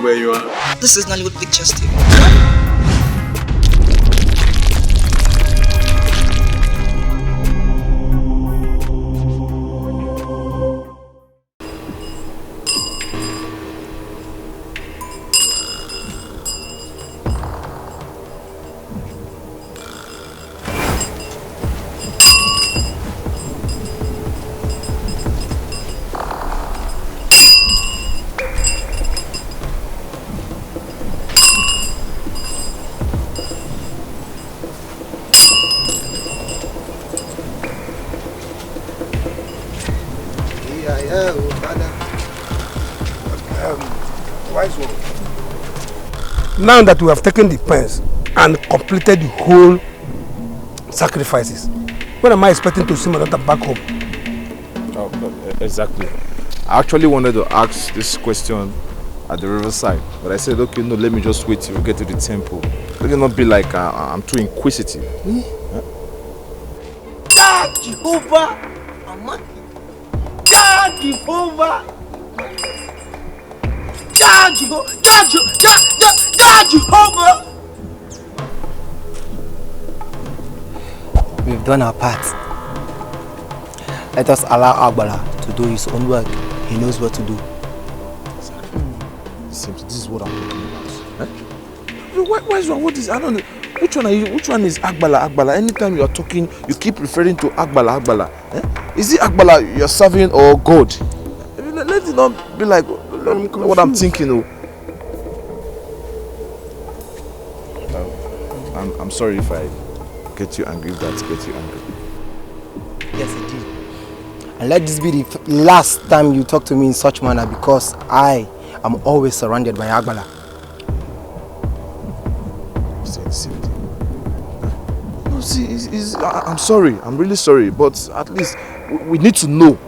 where you are. This is Nollywood Pictures TV. Now that we have taken the pens and completed the whole sacrifices, when am I expecting to see my daughter back home? Oh, exactly. I actually wanted to ask this question at the riverside, but I said, okay, no, let me just wait till we get to the temple. Let it not be like I'm too inquisitive. God, Jehovah! God, Jehovah! God, Jehovah! God, Jehovah! We've done our part. Let us allow Agbala to do his own work. He knows what to do. This is what I'm talking about. Why is wrong? What is? I don't know. Which one are you? Which one is Agbala? Agbala. Anytime you are talking, you keep referring to Agbala. Is it Agbala you're serving or God? Let it not be like what I'm thinking. I'm sorry if I get you angry. If that get you angry. Yes, it did. And let this be the last time you talk to me in such manner, because I am always surrounded by Agbala. Say the same thing. No, see, I'm sorry. I'm really sorry. But at least we need to know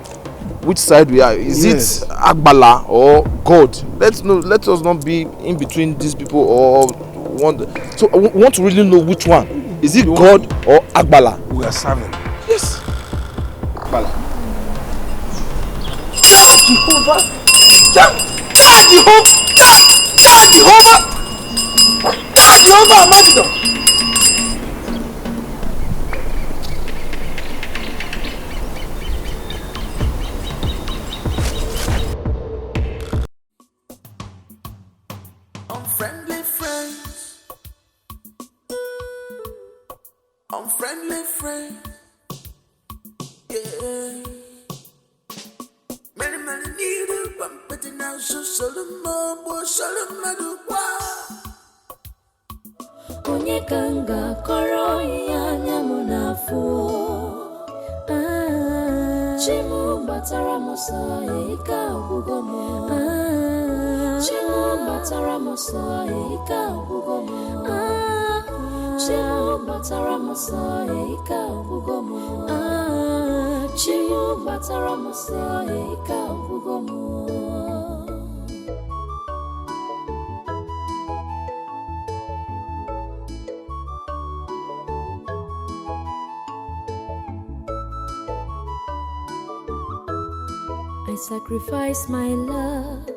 which side we are. Is it Agbala or God? Let us not be in between these people or one. So I want to really know which one. Is it God or Agbala? We are serving. Yes. Agbala. God, Jehovah! God, Jehovah! God, Jehovah! God, Jehovah, Amadido! Unfriendly friends. Unfriendly friends. Yeah. Many need a bump, but now so Solomon was Solomon. Onyekanga koro ya nyamunafu. Chimu batara mosa ika ugomo. Chimu batara mosa ika ugomo. Chimu batara mosa ika ugomo. Chimu batara mosa ika ugomo. I sacrifice my love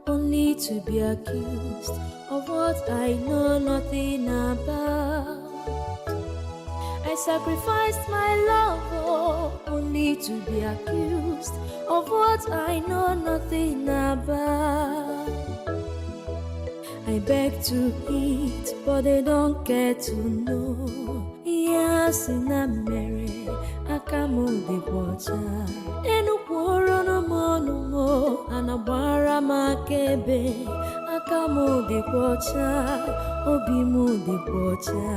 only to be accused of what I know nothing about. I sacrificed my love only to be accused of what I know nothing about. I beg to eat, but they don't care to know. Yes, in America, I come with the water. No anabara makebe akamu de pocha obimu de pocha.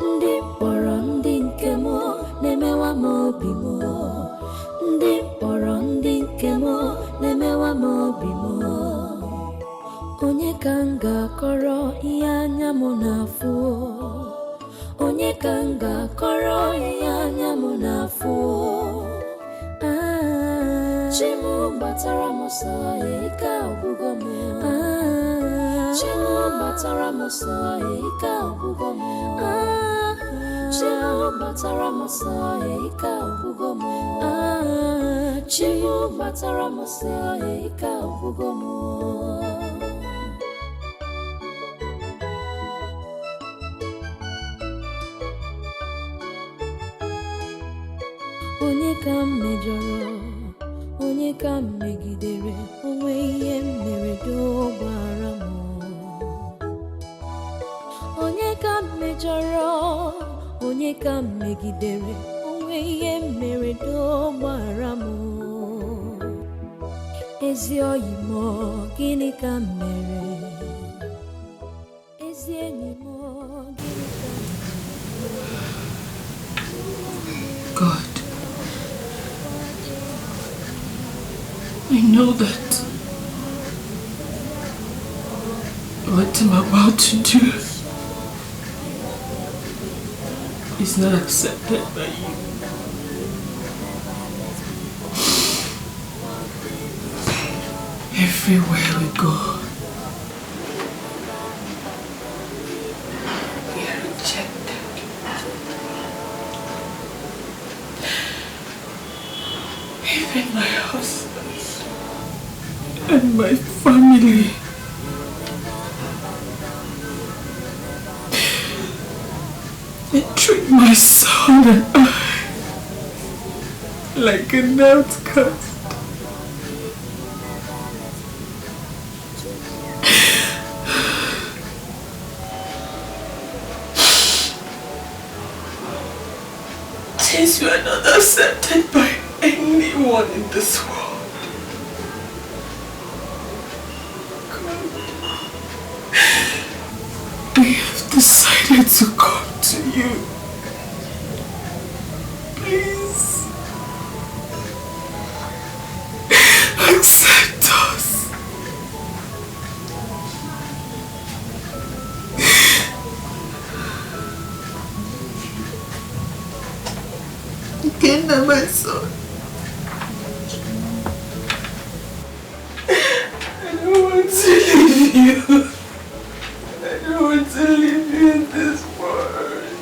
Ndi poro ndi nkemo nemewa mobimo. Ndi poro ndi nkemo nemewa mobimo. Onyekanga koro ya nyamunafu. Onyekanga koro ya nyamunafu. Chimu batara mosa ika ugomo. Chimu batara mosa ika ugomo. Chimu batara muso ika ugomo. Chimu batara muso ika ugomo. Onye ka mejọrọ, onye ka megidere, onwe ihe mere dogbara m. Onye ka mejọrọ, onye ka megidere, onwe ihe mere dogbara m. Ezi oyi m, gịnị ka mere? Ezi enyi m, gịnị ka God, I know that what I'm about to do is not accepted by you. Everywhere we go, we are rejected. Even my husband and my family. They treat my son and I like an outcast. Since you are not accepted by anyone in this world, I have decided to come to you. Please accept us. Again, my son. I don't want to leave you. I don't want to leave you in this world.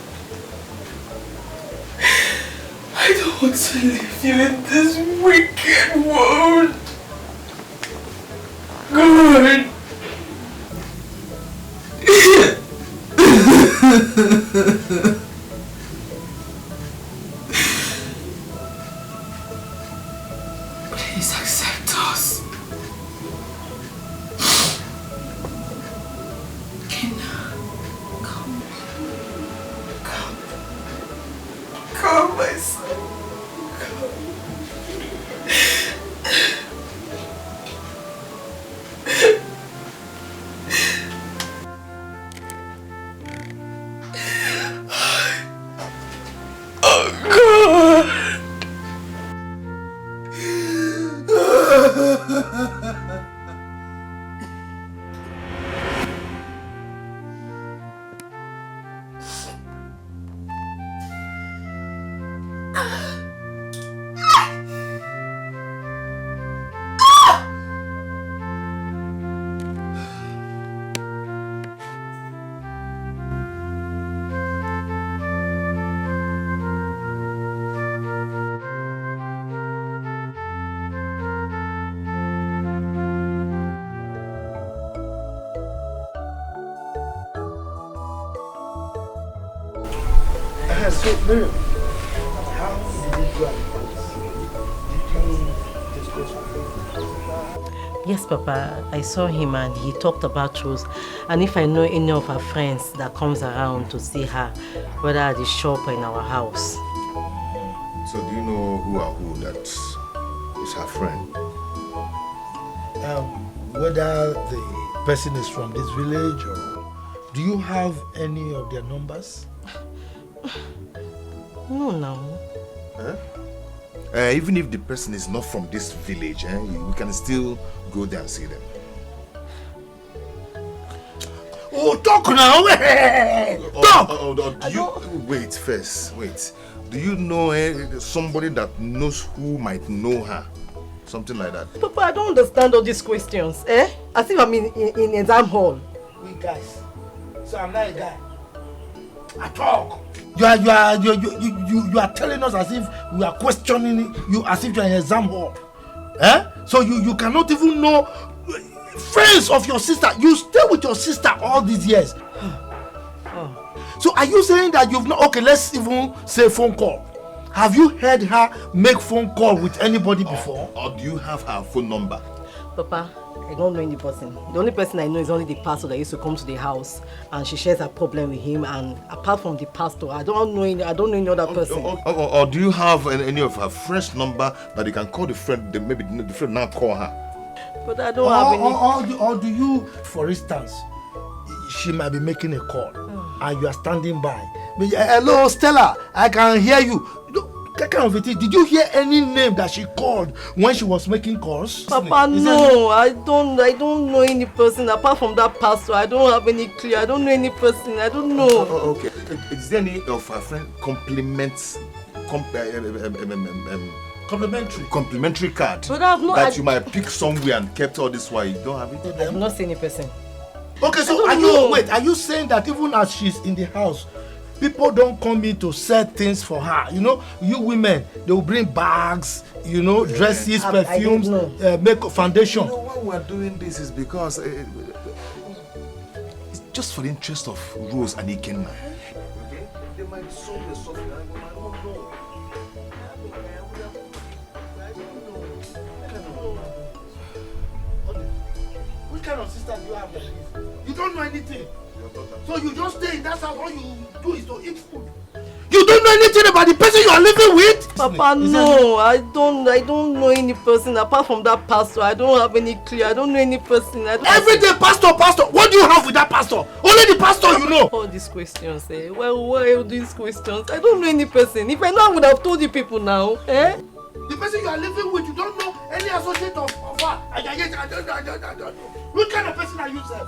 I don't want to leave you in this wicked world. God. Please accept us. Come, my son. Come. Oh, God. So, Miriam, how did you do at Did you discuss with him? Yes, Papa. I saw him and he talked about Rose. And if I know any of her friends that comes around to see her, whether at the shop or in our house. So do you know who or who that is her friend? Whether the person is from this village or... Do you have any of their numbers? No. Huh? Even if the person is not from this village, we can still go there and see them. Oh, talk now! Talk! Wait first, wait. Do you know somebody that knows who might know her? Something like that. Papa, I don't understand all these questions. As if I'm in exam hall. Wait, guys. So I'm not a guy. I talk. You are telling us as if we are questioning you as if you are in an exam hall. So you cannot even know friends of your sister. You stay with your sister all these years. So are you saying that you've not? Okay, let's even say phone call. Have you heard her make phone call with anybody before? Or do you have her phone number? Papa, I don't know any person. The only person I know is only the pastor that used to come to the house, and she shares her problem with him. And apart from the pastor, I don't know any other person. Or do you have any of her friend's number that you can call the friend? Maybe the friend now call her. But I don't have any. Or do you, for instance, she might be making a call, and you are standing by. Hello, Stella, I can hear you. That kind of a thing. Did you hear any name that she called when she was making calls? Papa, no, I don't know any person apart from that pastor. I don't have any clue. I don't know any person. I don't know. Okay. Is there any of her friend complimentary card but I have not, you might pick somewhere and kept all this while you don't have it? I have not seen any person. Okay, so are you saying that even as she's in the house, people don't come in to sell things for her? You know, you women, they will bring bags, you know, dresses, perfumes, makeup, foundation. You know, why we're doing this is because it's just for the interest of Rose and Ikenna. Okay? They might solve the software, I don't know. Which kind of sister do you have like this? You don't know anything. So you just stay in that house, all you do is to eat food. You don't know anything about the person you are living with? Papa, no, I don't know any person apart from that pastor. I don't have any clue. I don't know any person. Every day, pastor. What do you have with that pastor? Only the pastor you know. All these questions, Well, why all these questions? I don't know any person. If I know, I would have told you people now, The person you are living with, you don't know any associate of her. I don't know. What kind of person are you, sir?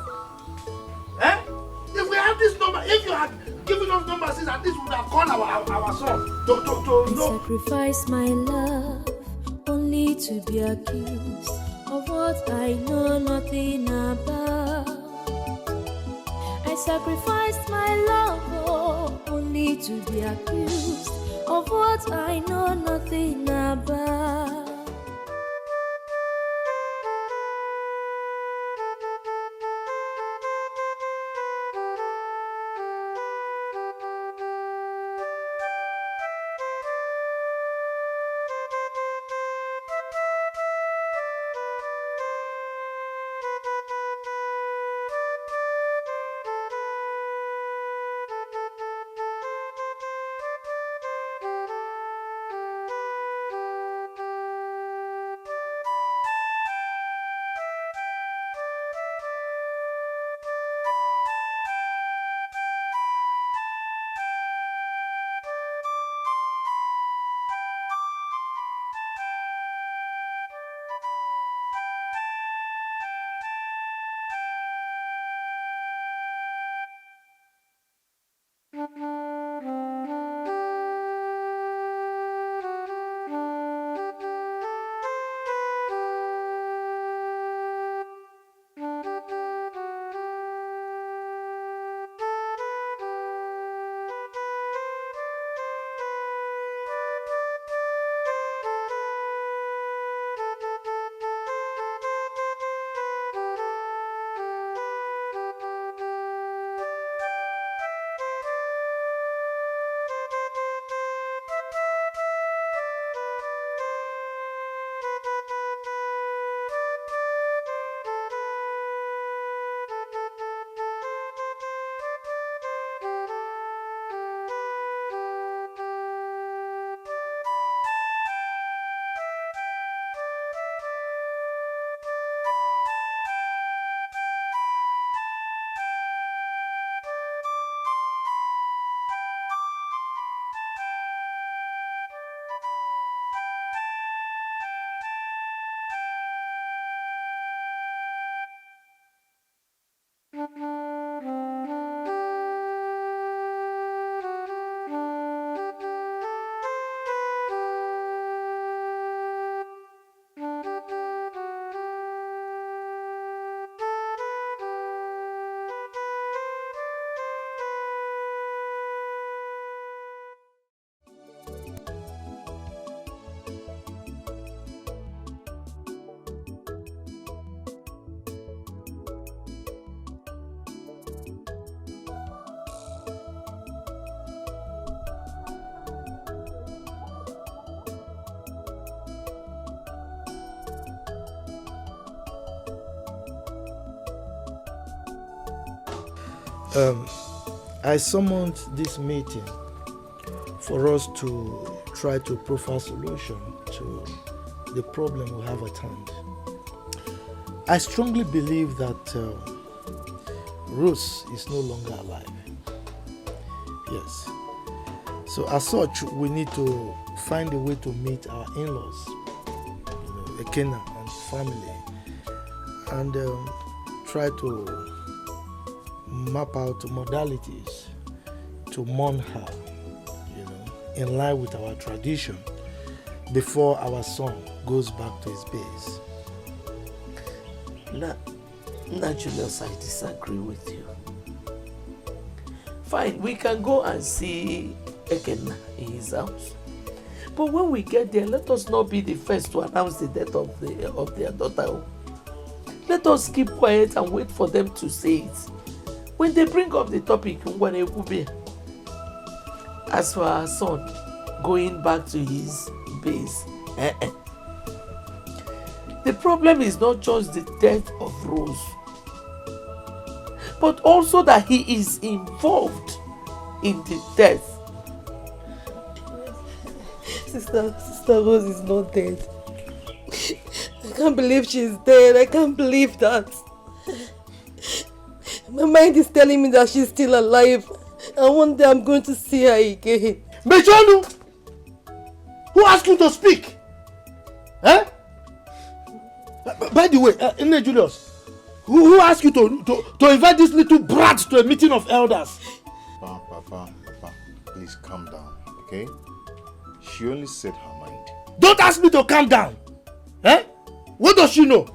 If we have this number, if you had given us numbers, at least we would have called our son to know. Sacrifice my love only to be accused of what I know nothing about. I sacrificed my love only to be accused of what I know nothing about. I summoned this meeting for us to try to profile solution to the problem we have at hand. I strongly believe that Rose is no longer alive. Yes. So as such, we need to find a way to meet our in-laws, Ekena and family, and try to map out modalities to mourn her, in line with our tradition before our son goes back to his base. Nah, Julius, I disagree with you. Fine, we can go and see Ekena in his house. But when we get there, let us not be the first to announce the death of their daughter. Let us keep quiet and wait for them to say it. When they bring up the topic, as for our son going back to his base, the problem is not just the death of Rose, but also that he is involved in the death. Sister Rose is not dead. I can't believe she's dead. I can't believe that. My mind is telling me that she's still alive. And one day I'm going to see her again. Mejonu! Who asked you to speak? Eh? By the way, Ine Julius, who asked you to invite this little brat to a meeting of elders? Papa, please calm down, okay? She only said her mind. Don't ask me to calm down. Eh? What does she know?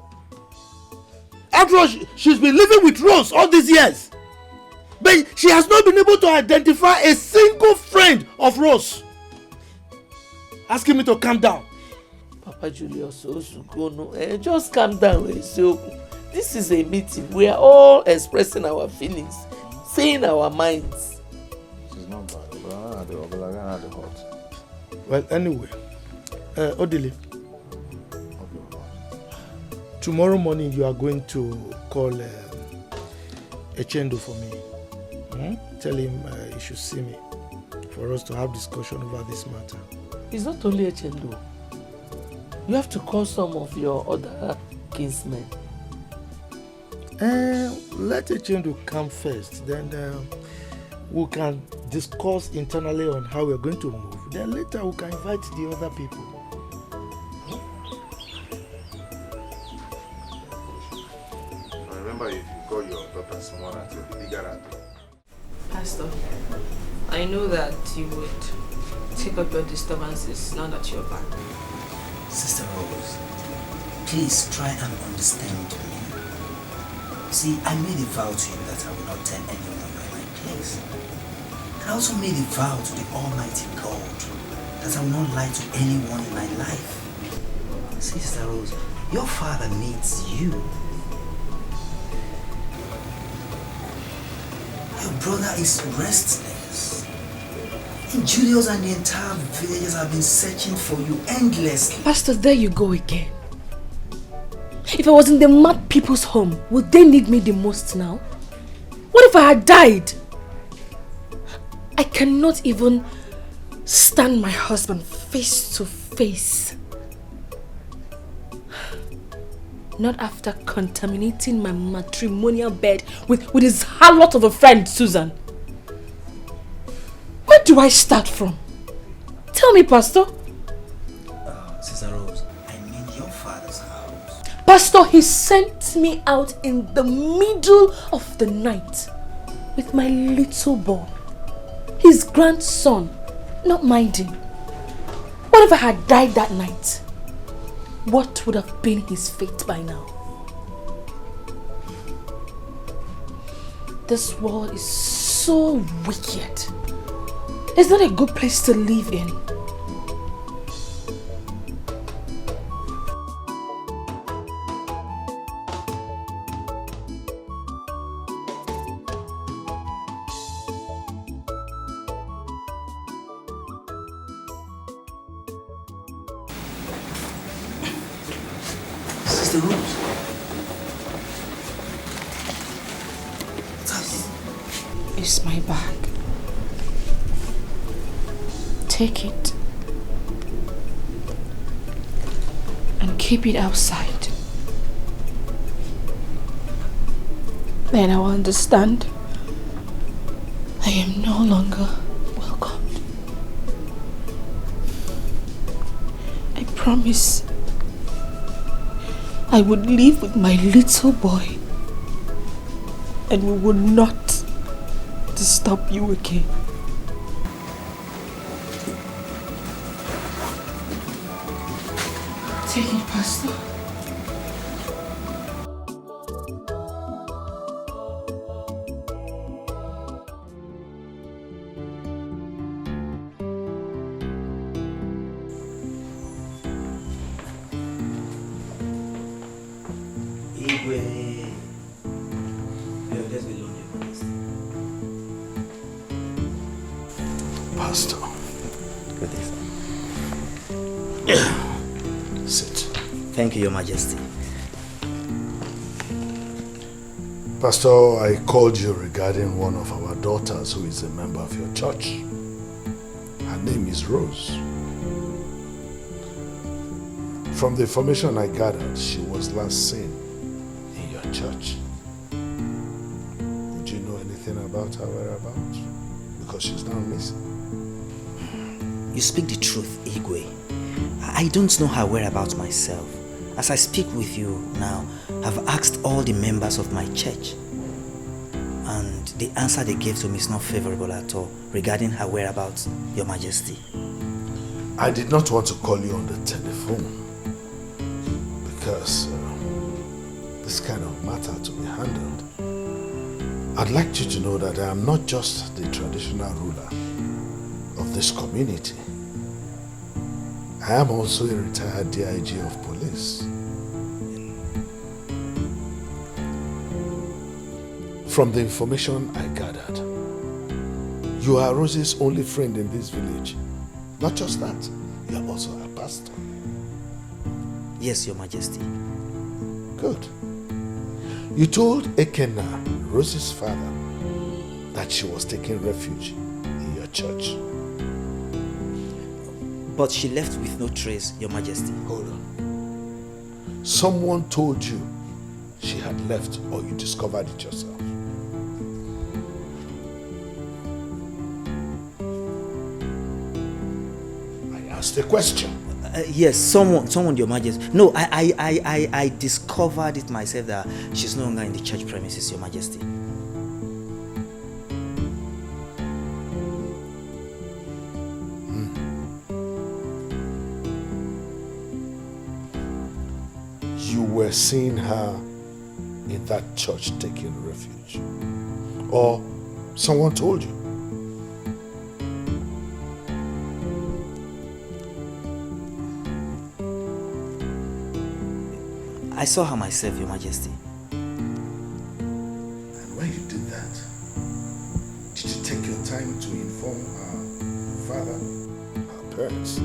After all, she's been living with Rose all these years. But she has not been able to identify a single friend of Rose. Asking me to calm down. Papa Julius, just calm down. So, this is a meeting. We are all expressing our feelings, saying our minds. She's not bad, but I had the hot. Well, anyway, Odile, tomorrow morning you are going to call Echendo for me. Tell him he should see me for us to have discussion over this matter. It's not only Echendo. You have to call some of your other kinsmen. Let Echendo come first, then we can discuss internally on how we're going to move. Then later we can invite the other people. Remember, if you call your daughter someone at your bigger at. Pastor, I know that you would take up your disturbances now that you're back. Sister Rose, please try and understand me. See, I made a vow to you that I will not tell anyone by my place. And I also made a vow to the Almighty God that I will not lie to anyone in my life. Sister Rose, your father needs you. Your brother is restless. And Julius and the entire villagers have been searching for you endlessly. Pastor, there you go again. If I was in the mad people's home, would they need me the most now? What if I had died? I cannot even stand my husband face to face. Not after contaminating my matrimonial bed with his harlot of a friend, Susan. Where do I start from? Tell me, Pastor. Sister Rose, I mean your father's house. Pastor, he sent me out in the middle of the night with my little boy, his grandson, not minding. What if I had died that night? What would have been his fate by now? This world is so wicked. It's not a good place to live in. Sister Rose. is my bag. Take it and keep it outside. Then I will understand I am no longer welcomed. I promise I would live with my little boy and we would not disturb you again. Take it, Pastor. Pastor. Good day, sir. Sit. Thank you, Your Majesty. Pastor, I called you regarding one of our daughters who is a member of your church. Her name is Rose. From the information I gathered, she was last seen in your church. Would you know anything about her whereabouts? Because she's now missing. You speak the truth, Igwe. I don't know her whereabouts myself. As I speak with you now, I've asked all the members of my church, and the answer they gave to me is not favorable at all regarding her whereabouts, Your Majesty. I did not want to call you on the telephone because this kind of matter to be handled. I'd like you to know that I am not just the traditional ruler of this community. I am also a retired DIG of police. From the information I gathered, you are Rose's only friend in this village. Not just that, you are also a pastor. Yes, Your Majesty. Good. You told Ekenna, Rose's father, that she was taking refuge in your church. But she left with no trace, Your Majesty. Hold on. Someone told you she had left, or you discovered it yourself? I asked a question. Yes, someone, Your Majesty. No, I discovered it myself that she's no longer in the church premises, Your Majesty. You were seeing her in that church taking refuge, or someone told you? I saw her myself, Your Majesty. And when you did that, did you take your time to inform her father, her parents,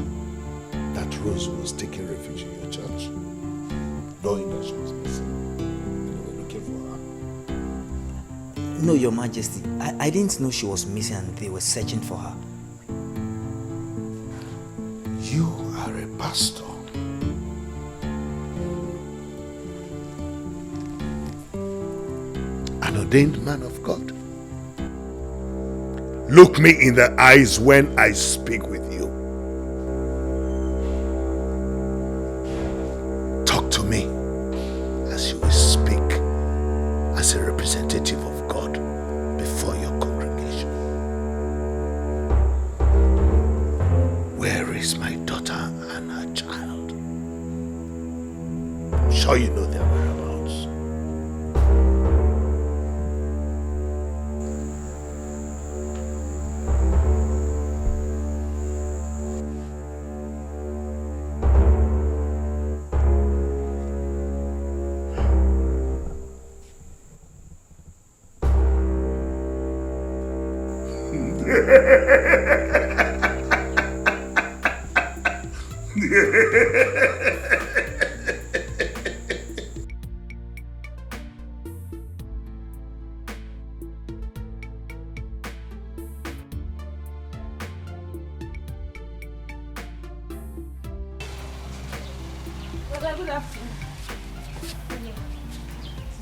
that Rose was taking refuge in your church, knowing that she was missing and you were looking for her? No, Your Majesty. I didn't know she was missing and they were searching for her. You are a pastor. An ordained man of God. Look me in the eyes when I speak with you. Talk to me as you will speak as a representative of God before your congregation. Where is my daughter and her child? I'm sure you know their whereabouts. Good afternoon.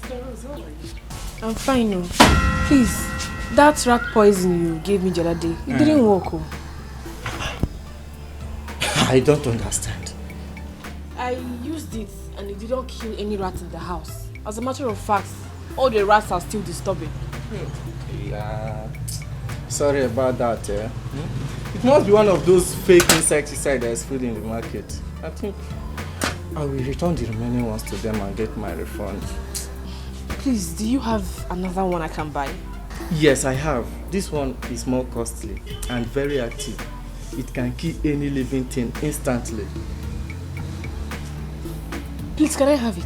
Sister Rose, how are you? I'm fine, no. Please, that rat poison you gave me the other day, it didn't work. Oh. I don't understand. I used it and it didn't kill any rat in the house. As a matter of fact, all the rats are still disturbing. Yeah. Sorry about that. It must be one of those fake insecticides that is food in the market. I think I will return the remaining ones to them and get my refund. Please, do you have another one I can buy? Yes, I have. This one is more costly and very active. It can kill any living thing instantly. Please, can I have it?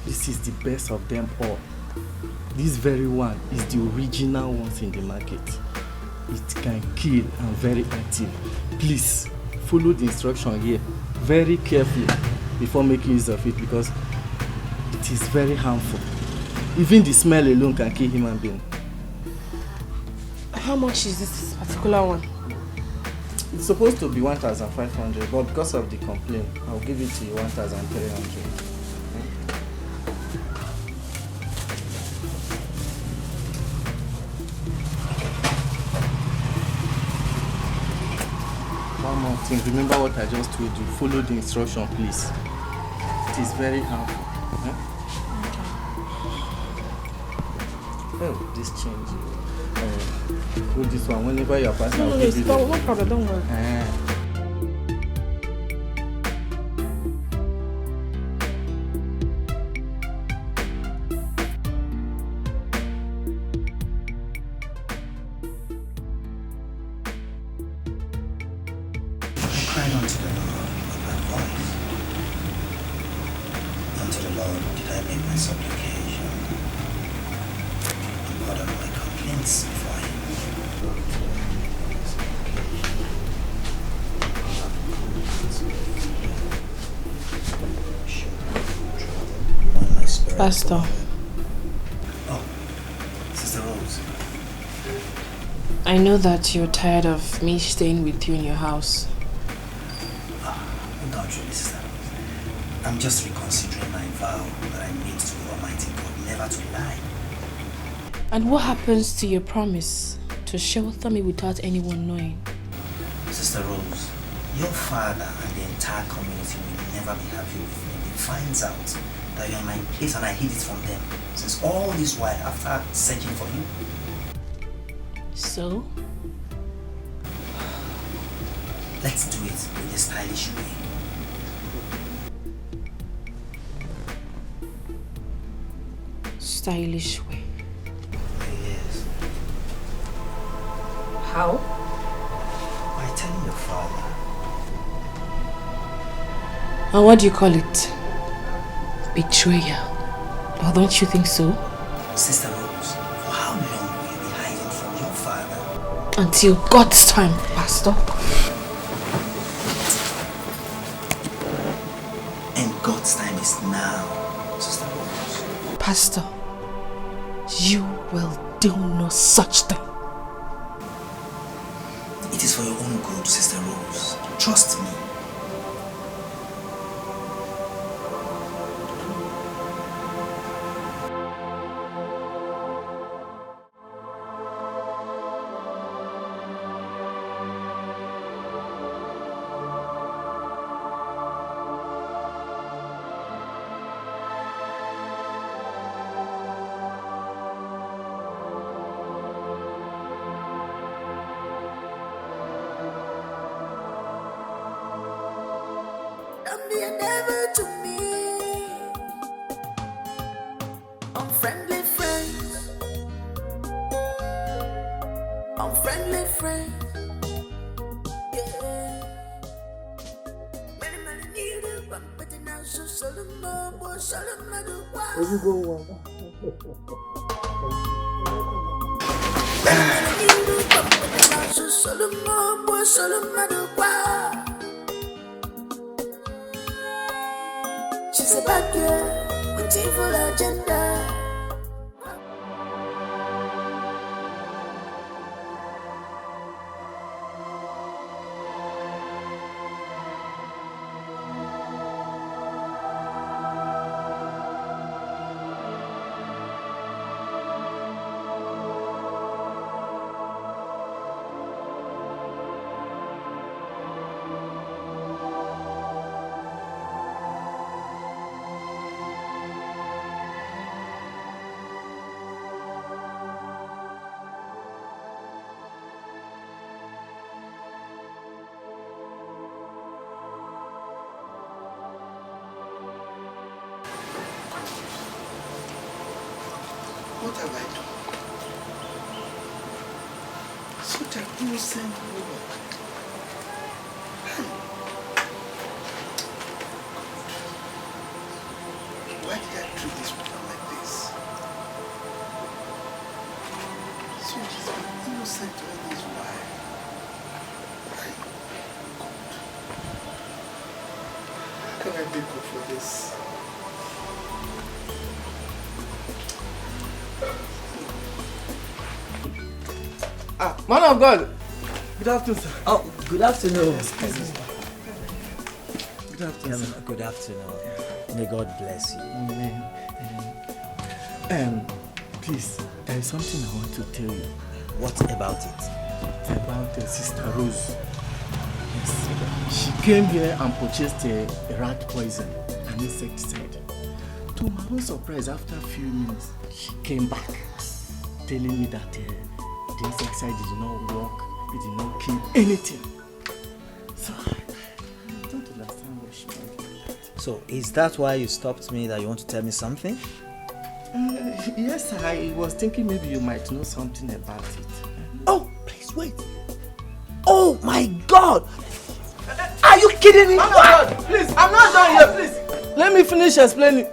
This is the best of them all. This very one is the original ones in the market. It can kill and very active. Please follow the instruction here very carefully before making use of it because it is very harmful. Even the smell alone can kill human being. How much is this particular one? It's supposed to be 1,500, but because of the complaint, I'll give it to you 1,300. One more thing, remember what I just told you. Follow the instruction, please. It is very harmful. Oh, this change. Do this one whenever you're passing. No, no problem, don't worry. Pastor. Oh, Sister Rose. I know that you're tired of me staying with you in your house. Not really, Sister Rose. I'm just reconsidering my vow that I made to the Almighty God never to lie. And what happens to your promise to shelter me without anyone knowing? Sister Rose, your father and the entire community will never be happy with me if he finds out that you're in my place and I hid it from them since all this while after searching for you. So? Let's do it in a stylish way. Stylish way. Yes. How? By telling your father. And what do you call it? Betrayal. Or don't you think so? Sister Rose, for how long will you be hiding from your father? Until God's time, Pastor. And God's time is now, Sister Rose. Pastor, you will do no such thing. It is for your own good, Sister Rose. Trust me. She's a bad girl with evil agenda. What have I done? Such an innocent woman. Why did I treat this woman like this? So she's been innocent all this while. How can I make up for this? Man of God! Good afternoon, sir. Oh, good afternoon. Yes, please. Good afternoon, sir. Good afternoon. May God bless you. Amen. Please, there is something I want to tell you. What about it? It's about Sister Rose. Yes. She came here and purchased a rat poison, an insecticide. To my own surprise, after a few minutes, she came back, telling me that the insecticide did not work, it did not kill anything. So, I don't understand what she meant. So, is that why you stopped me, that you want to tell me something? Yes, I was thinking maybe you might know something about it. Oh, please wait. Oh my God! Are you kidding me? Oh my God, please, I'm not done here, please. Let me finish explaining.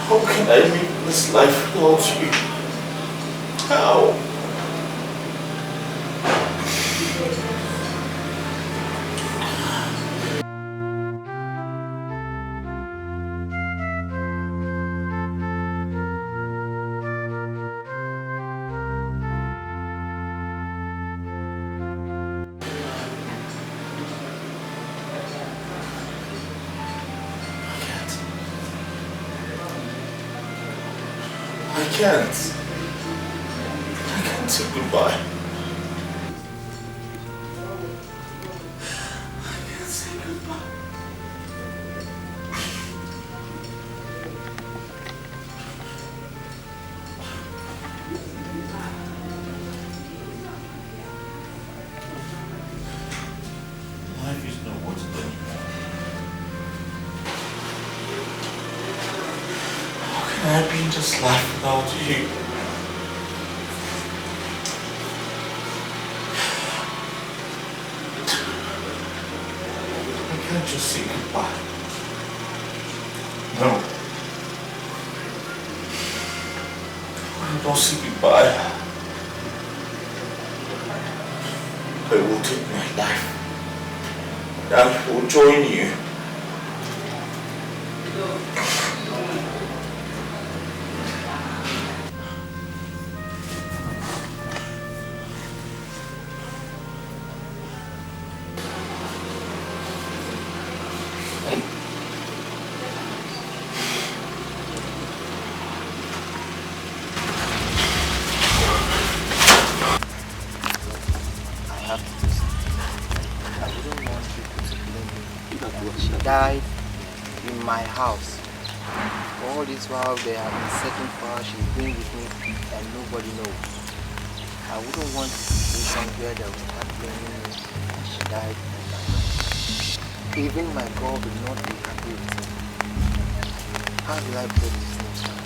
How can I live this life without you? How? I can't say goodbye. I can't say goodbye. Life is not worth it anymore. How can I be in this life without you? I can't just say goodbye. No. I don't say goodbye. I will take my life. I will join you. Died in my house. All this while they have been searching for her, she's been with me and nobody knows. I wouldn't want a situation where they will start blaming me and she died in my house. Even my God will not be happy with me. How do I put this thing down?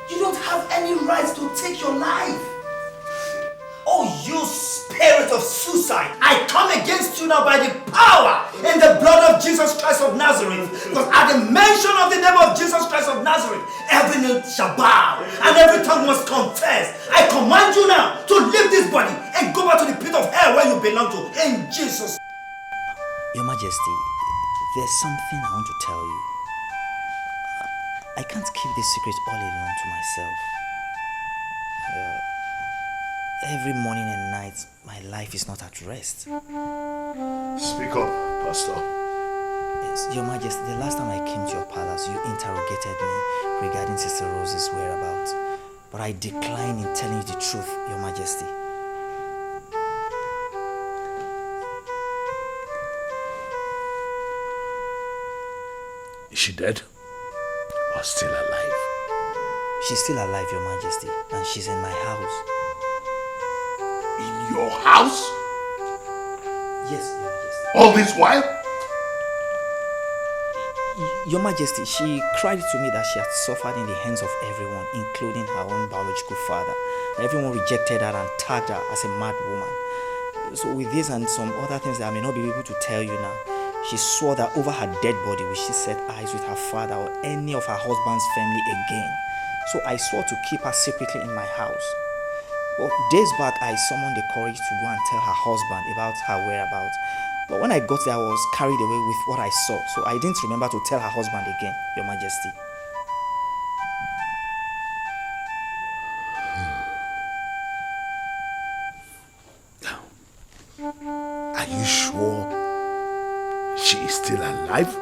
You don't have any right to take your life. Oh, you spirit of suicide. I come against you now by the power and the blood of Jesus Christ of Nazareth. Because at the mention of the name of Jesus Christ of Nazareth, every knee shall bow and every tongue must confess. I command you now to leave this body and go back to the pit of hell where you belong to. In Jesus. Your Majesty, there's something I want to tell you. I can't keep this secret all alone to myself. Every morning and night, my life is not at rest. Speak up, Pastor. Yes, Your Majesty, the last time I came to your palace, you interrogated me regarding Sister Rose's whereabouts. But I declined in telling you the truth, Your Majesty. Is she dead? Or still alive? She's still alive, Your Majesty, and she's in my house. In your house? Yes, Your Majesty. All this while? Your Majesty, she cried to me that she had suffered in the hands of everyone, including her own biological father. Everyone rejected her and tagged her as a mad woman. So with this and some other things that I may not be able to tell you now, she swore that over her dead body will she set eyes with her father or any of her husband's family again. So I swore to keep her secretly in my house. But days back, I summoned the courage to go and tell her husband about her whereabouts. But when I got there, I was carried away with what I saw. So I didn't remember to tell her husband again, Your Majesty. Are you sure she is still alive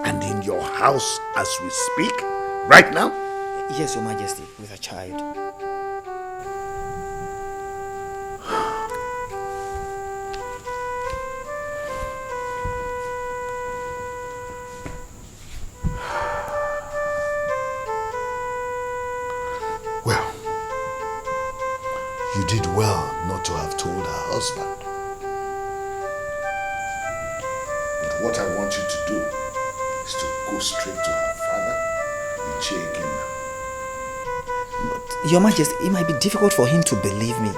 and in your house as we speak right now? Yes, Your Majesty, with a child. Well, you did well not to have told her husband. But what I want you to do is to go straight to her father and check him. But Your Majesty, it might be difficult for him to believe me.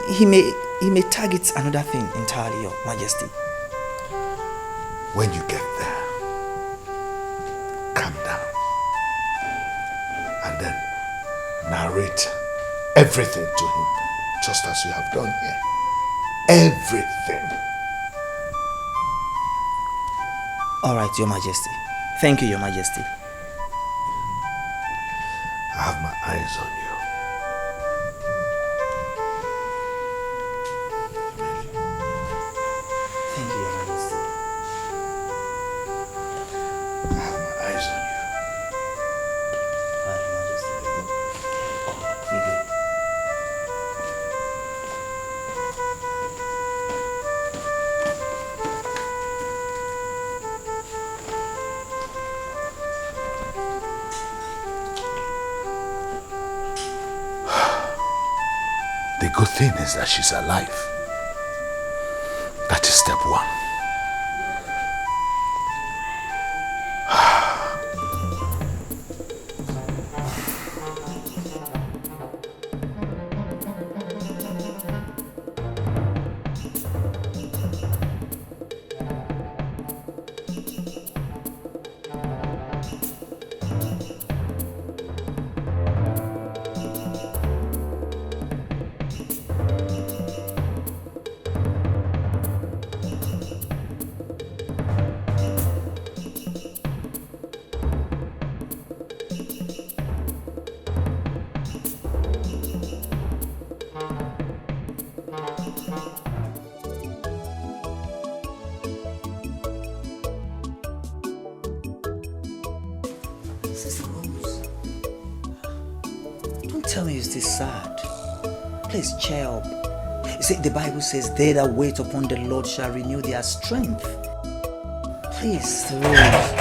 He may target another thing entirely, Your Majesty. When you get there, calm down and then narrate everything to him, just as you have done here. Everything. All right, Your Majesty. Thank you, Your Majesty. I have my eyes on you. Thank you, Your Majesty. I have my eyes on you. All right, Your Majesty. Be good. The good thing is that she's alive. That is step one. Sister Rose, don't tell me you're still sad. Please cheer up. You see, the Bible says, they that wait upon the Lord shall renew their strength. Please, Sister Rose.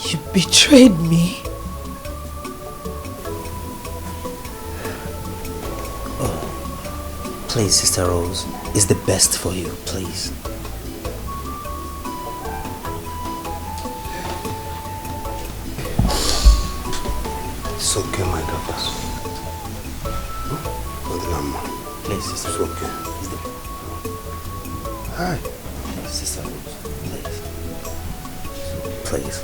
You betrayed me. Oh, please, Sister Rose, it's the best for you, please. It's okay, my daughters. Please, Sister It's Rose. okay. It's the... Hi. Sister Rose, please. Please.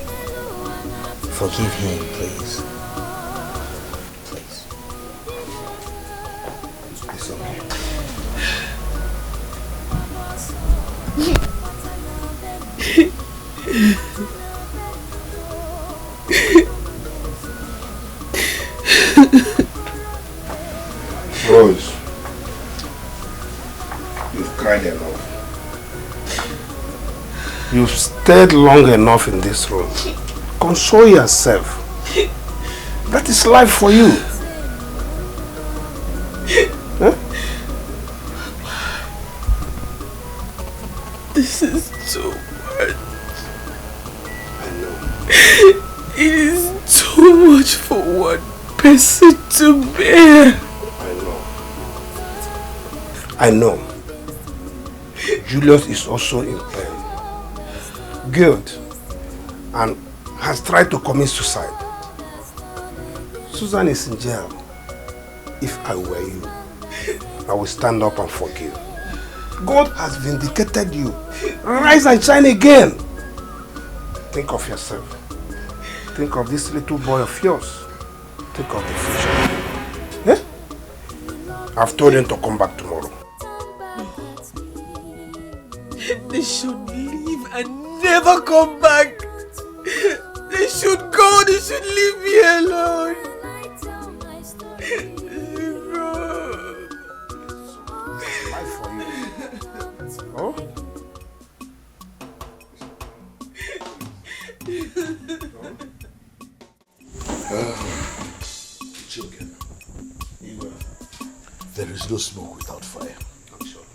Forgive him, please. Please. It's okay. Rose, you've cried enough. You've stayed long enough in this room. Console yourself. That is life for you. Huh? This is too much. I know. It is too much for one person to bear. I know. Julius is also in pain, guilt, and has tried to commit suicide. Susan is in jail. If I were you, I would stand up and forgive. God has vindicated you. Rise and shine again. Think of yourself. Think of this little boy of yours. Think of the future. Eh? I've told him to come back tomorrow. They should leave and never come back. They should go. They should leave me alone. Life for you. Oh? Children, there is no smoke without fire. I'm sure.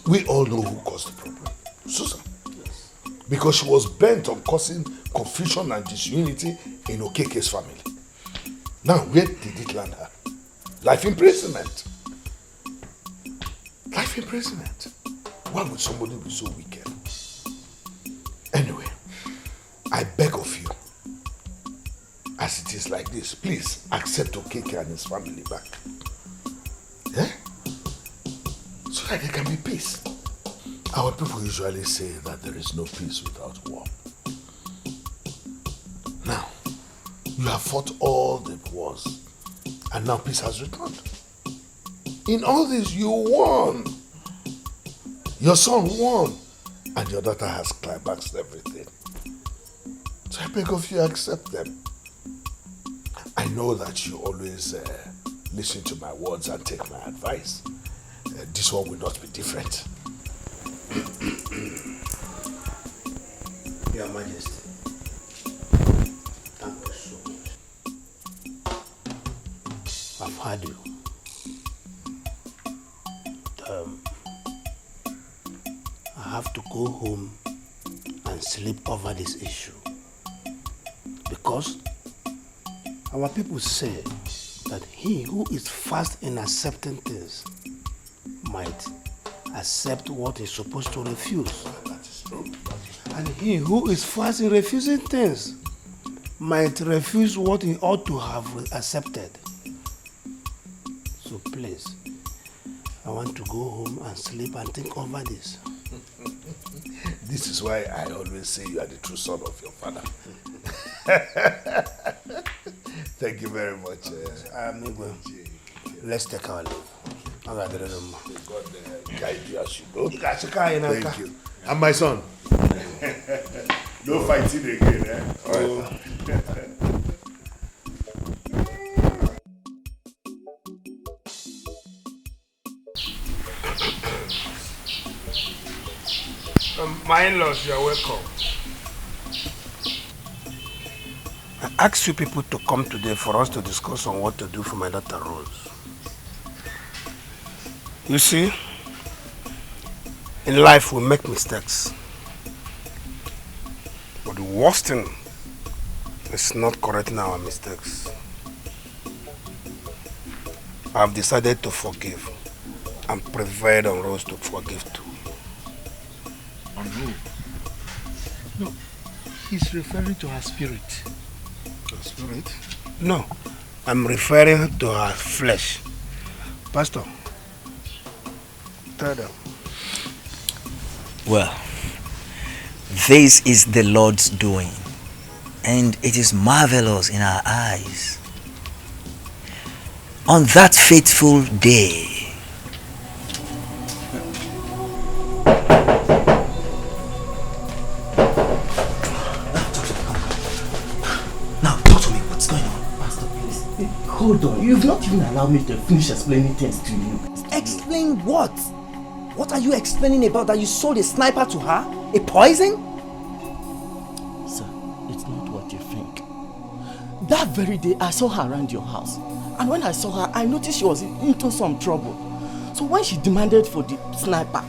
We all know who caused the problem. Susan. Yes. Because she was bent on causing confusion and disunity in Okeke's family. Now, where did it land her? Life imprisonment. Life imprisonment. Why would somebody be so wicked? Anyway, I beg of you, as it is like this, please accept Okeke and his family back. Eh? So that there can be peace. Our people usually say that there is no peace without war. Now, you have fought all the wars, and now peace has returned. In all this, you won. Your son won, and your daughter has climaxed everything. So I beg of you, accept them. I know that you always listen to my words and take my advice. This one will not be different. Your Majesty, thank you so much. I've heard you. I have to go home and sleep over this issue. Because our people say that he who is fast in accepting things might accept what he's supposed to refuse. That is true. And he who is fast in refusing things might refuse what he ought to have accepted. So please, I want to go home and sleep and think over this. This is why I always say you are the true son of your father. Thank you very much. Let's take our leave. God guide you as you go. Thank you. And my son. No fighting again, eh? All right. My in-laws, you are welcome. I asked you people to come today for us to discuss on what to do for my daughter Rose. You see, in life we make mistakes. But the worst thing is not correcting our mistakes. I have decided to forgive and prevailed on Rose to forgive too. No, he's referring to her spirit. Her spirit? No, I'm referring to her flesh. Pastor, tell them. Well, this is the Lord's doing, and it is marvelous in our eyes. On that fateful day, Hold on, you've not even allowed me to finish explaining things to you. Explain what? What are you explaining about that you sold a sniper to her? A poison? Sir, it's not what you think. That very day, I saw her around your house. And when I saw her, I noticed she was into some trouble. So when she demanded for the sniper,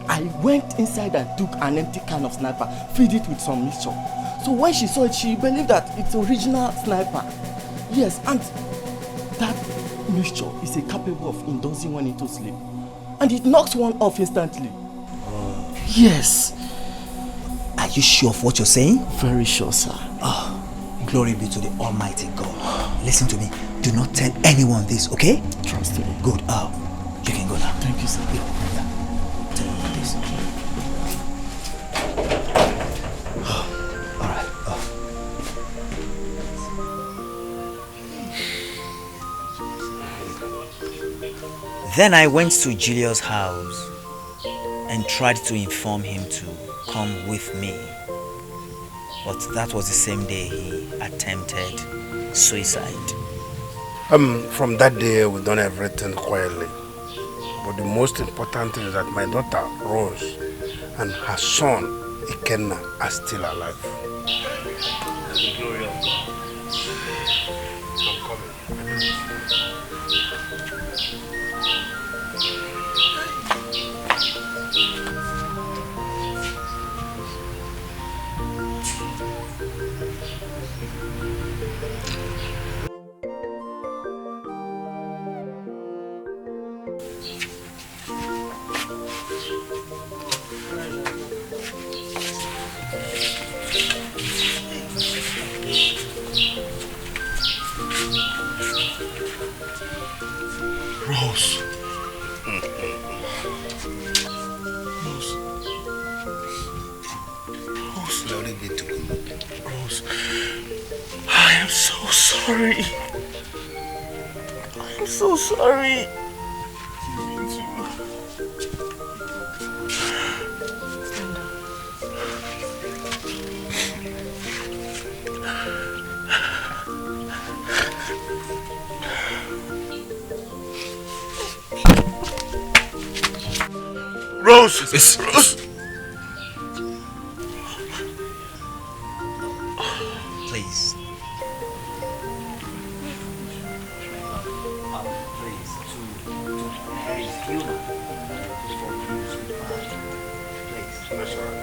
I went inside and took an empty can of sniper, filled it with some mixture. So when she saw it, she believed that it's original sniper. Yes, and that mixture is capable of inducing one into sleep. And it knocks one off instantly. Yes. Are you sure of what you're saying? Very sure, sir. Oh, glory be to the Almighty God. Listen to me. Do not tell anyone this, okay? Trust me. Good. Oh, you can go now. Thank you, sir. Yeah. Tell me this. All right. Then I went to Julius' house and tried to inform him to come with me. But that was the same day he attempted suicide. From that day, we've done everything quietly. But the most important thing is that my daughter, Rose, and her son, Ikenna, are still alive. The glory of God. I'm coming. Rose. Rose. Glory be to God. Rose. I am so sorry. I am so sorry. Rose! It's Rose! Please. Please, to Fiona. Please. That's all right.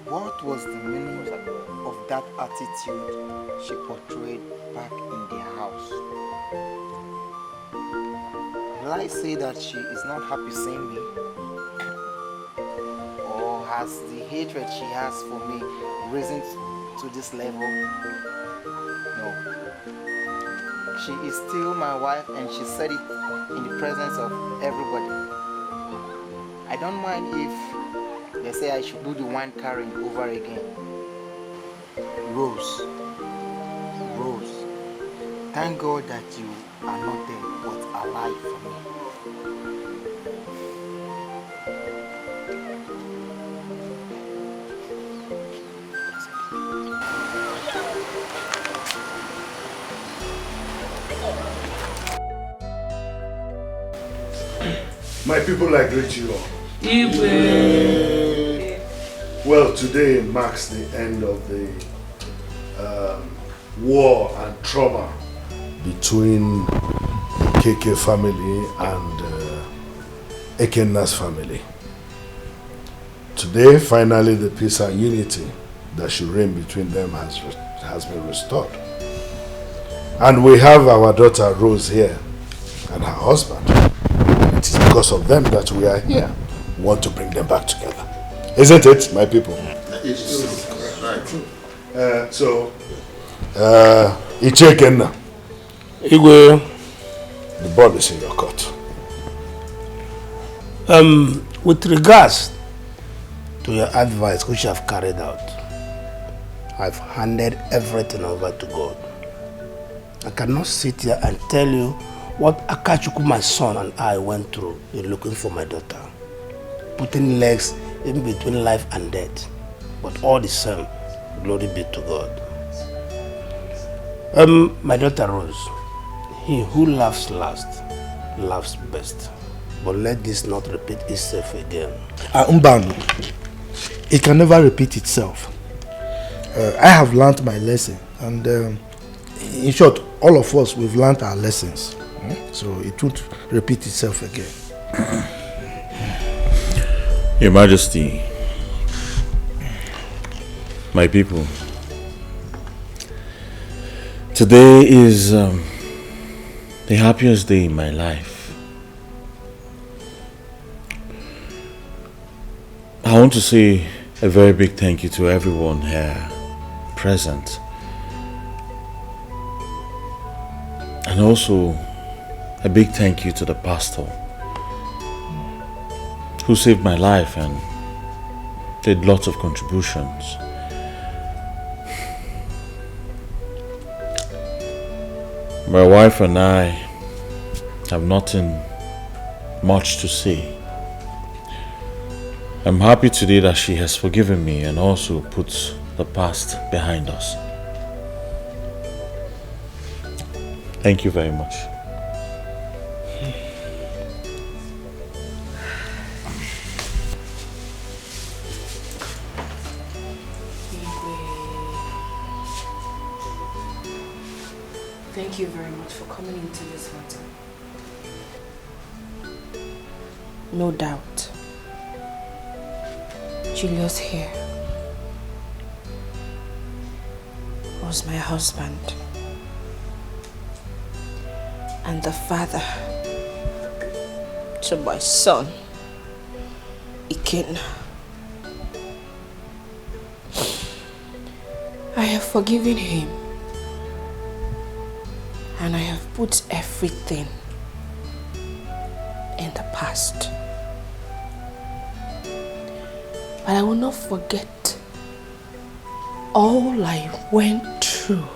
What was the meaning of that attitude she portrayed back in their house? Will I say that she is not happy seeing me? has the hatred she has for me risen to this level? No. She is still my wife and she said it in the presence of everybody. I don't mind if they say I should do the wine carrying over again. Rose, thank God that you are not dead but alive for me. My people, I greet you all. Igwe. Well, today marks the end of the war and trauma between the KK family and Ekenna's family. Today, finally, the peace and unity that should reign between them has been restored. And we have our daughter Rose here and her husband. It is because of them that we are here. We want to bring them back together. Isn't it, my people? It's right. Ichekenna. Igwe. The ball is in your court. With regards to your advice which I've carried out, I've handed everything over to God. I cannot sit here and tell you what Akachuku, my son, and I went through in looking for my daughter. Putting legs in between life and death. But all the same, glory be to God. My daughter Rose, he who laughs last, laughs best. But let this not repeat itself again. Mbanu, it can never repeat itself. I have learned my lesson, and in short, all of us, we've learned our lessons. So it won't repeat itself again. Your Majesty, my people, today is the happiest day in my life. I want to say a very big thank you to everyone here present, and also a big thank you to the pastor who saved my life and did lots of contributions. My wife and I have nothing much to say. I'm happy today that she has forgiven me and also put the past behind us. Thank you very much. Thank you very much for coming into this matter. No doubt, Julius here was my husband and the father to my son, Ikenna. I have forgiven him. And I have put everything in the past. But I will not forget all I went through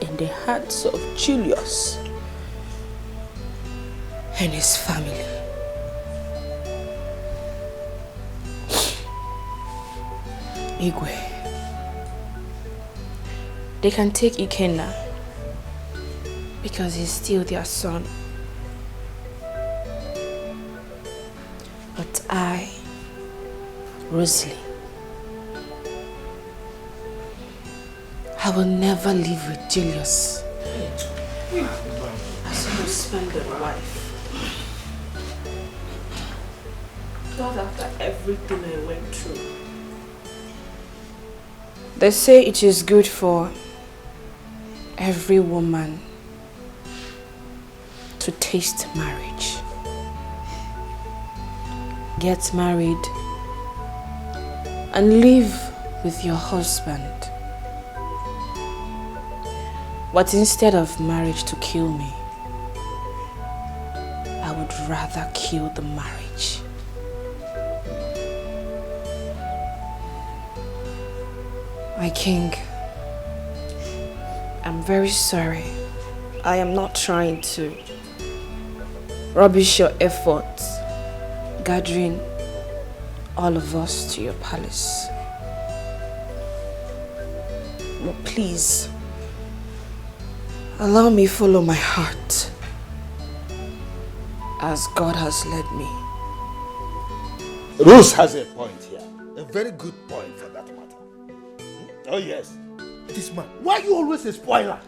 in the hearts of Julius and his family. Igwe. They can take Ikenna because he's still their son. But I, Rosalie, I will never live with Julius as a husband and wife. Not after everything I went through. They say it is good for every woman to taste marriage. get married, and live with your husband. But instead of marriage to kill me, I would rather kill the marriage. My king, I'm very sorry. I am not trying to rubbish your efforts gathering all of us to your palace. But please, allow me follow my heart as God has led me. Rose has a point here. A very good point for that matter. Oh yes. This man, why are you always a spoiler?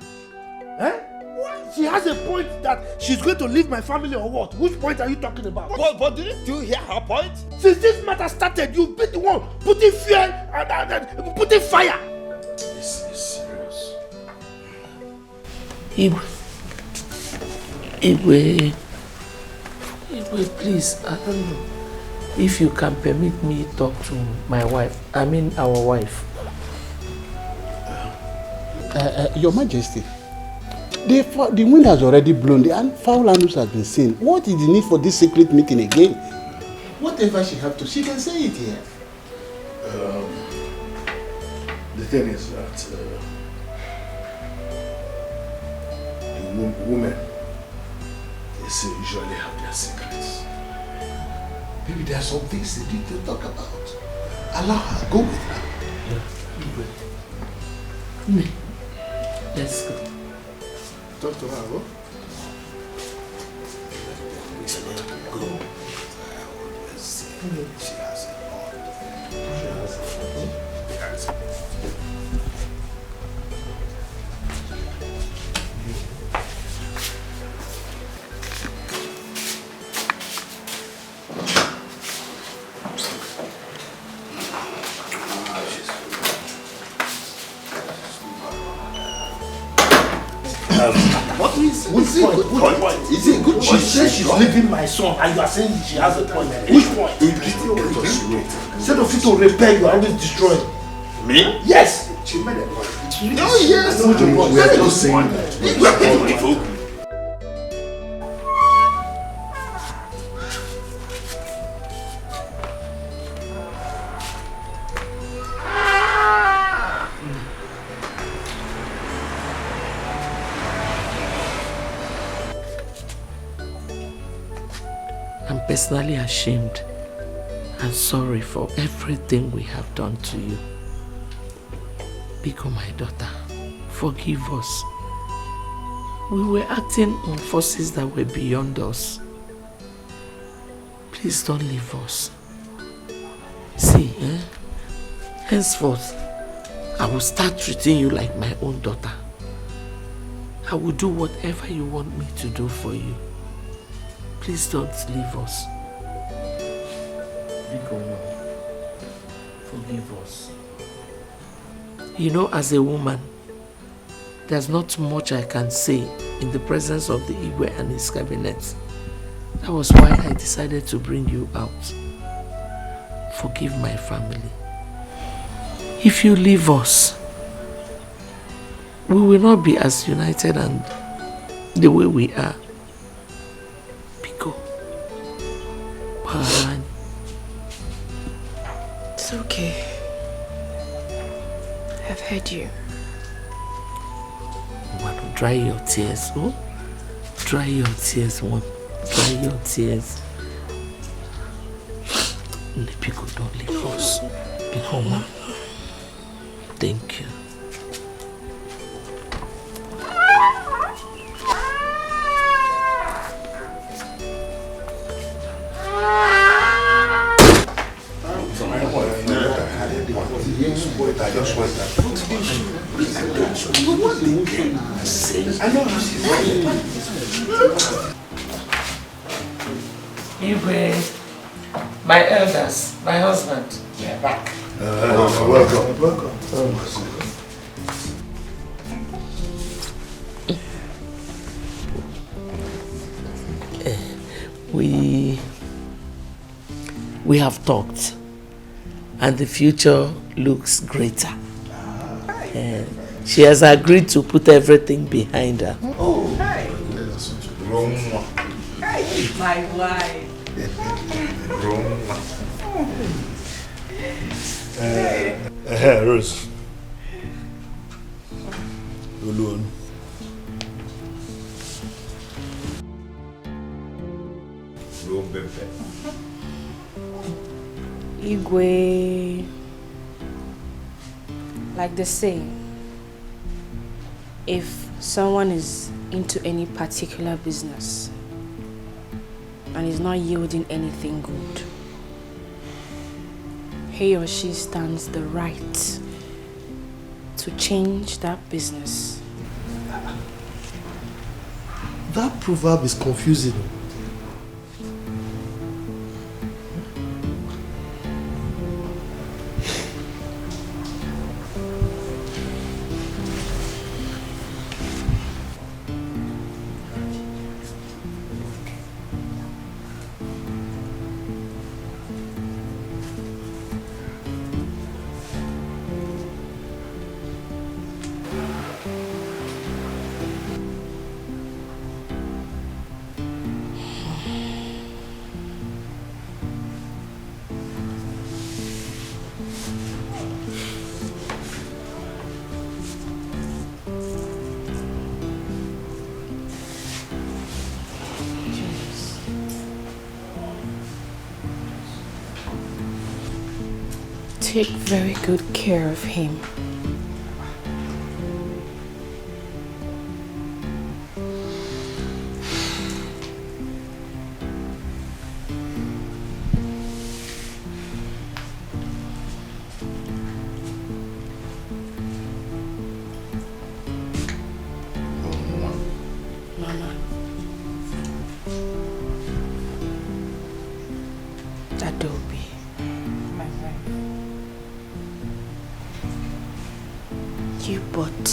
Eh? Why? She has a point that she's going to leave my family or what? Which point are you talking about? But didn't you hear her point? Since this matter started, you've been the one putting fear and putting fire. This is serious. Igwe, please, I don't know if you can permit me to talk to my wife. I mean our wife. Your Majesty, the wind has already blown and foul animals has been seen. What is the need for this secret meeting again? Whatever she have to, she can say it here. The thing is that the women, they usually have their secrets. Maybe there are some things they need to talk about. Allow her, go with her. Yeah. Let's go. Talk to her, huh? Go. She has a lot. What is it? Good point. Is it a good point? She says she's leaving my son and you are saying she has a point. Which point? Instead of you to repair, you are always destroying. Me? Yes! She made a point. Oh yes! We are just saying that. We are beautiful. I'm personally ashamed and sorry for everything we have done to you. Biko, my daughter, forgive us. We were acting on forces that were beyond us. Please don't leave us. See, henceforth, I will start treating you like my own daughter. I will do whatever you want me to do for you. Please don't leave us. Biko, forgive us. You know, as a woman, there's not much I can say in the presence of the Igwe and his cabinet. That was why I decided to bring you out. Forgive my family. If you leave us, we will not be as united and the way we are. Biko. Bye. It's okay. I've heard you. One, dry your tears, oh? Dry your tears, one. Dry your tears. Biko, don't leave us. Biko, ma. Thank you. I just want that. I know how she's Igwe, my elders, my husband, we are back. Welcome. We have talked, and the future looks greater. She has agreed to put everything behind her. Oh, Hey, my wife. Rose. Alone. Igwe, like they say, if someone is into any particular business and is not yielding anything good, he or she stands the right to change that business. That proverb is confusing. Take very good care of him. Mama. Adobe. My wife. You both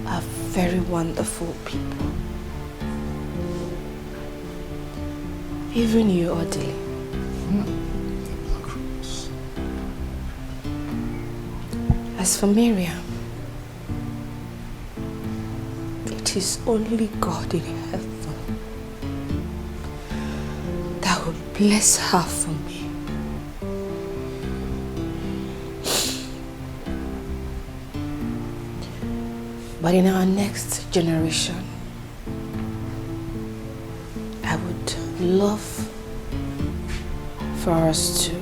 are very wonderful people. Even you, Odile. As for Miriam, it is only God in heaven that will bless her for me. But in our next generation, I would love for us to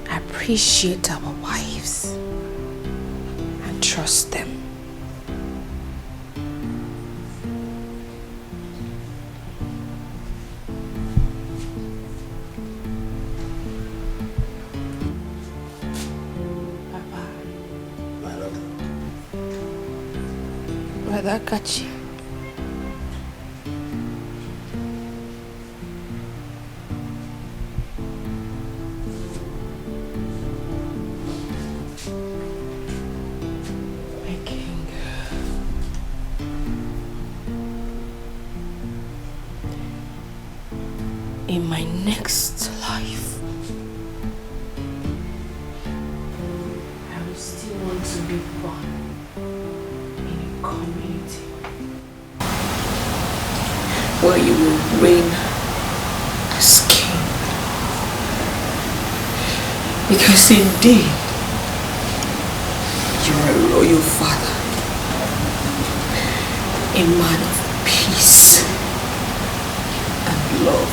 appreciate our wives and trust them. Brother Kachi. My king. In my next life, I will still want to be born community where you will reign as king, because indeed you are a royal father, a man of peace and love.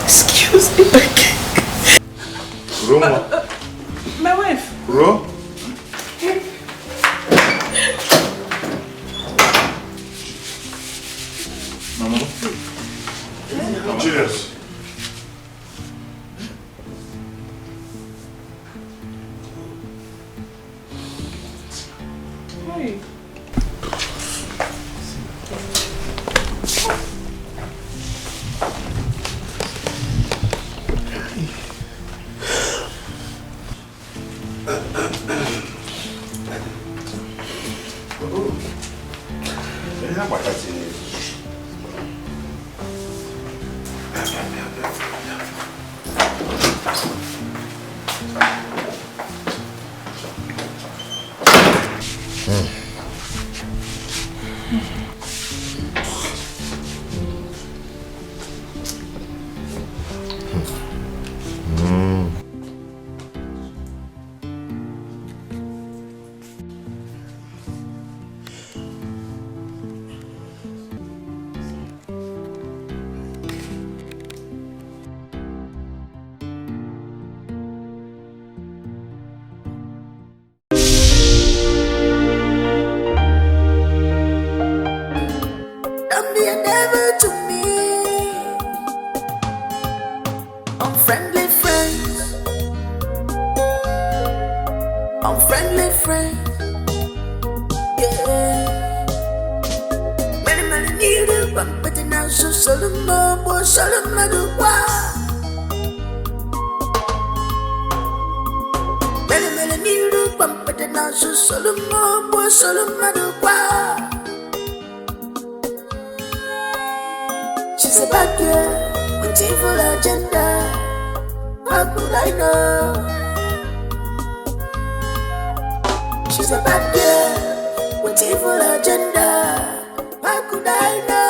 Excuse me, my king. Roma. My wife. Ro? Mama. Cheers. Hey. Don't be a devil to me. Unfriendly friends. Unfriendly friends. Yeah. Many need a bump, but now so Solomon, boy, Solomon, Many need a bump, but now so Solomon, boy, Solomon, She's a bad girl with evil agenda. How could I know? She's a bad girl with evil agenda. How could I know?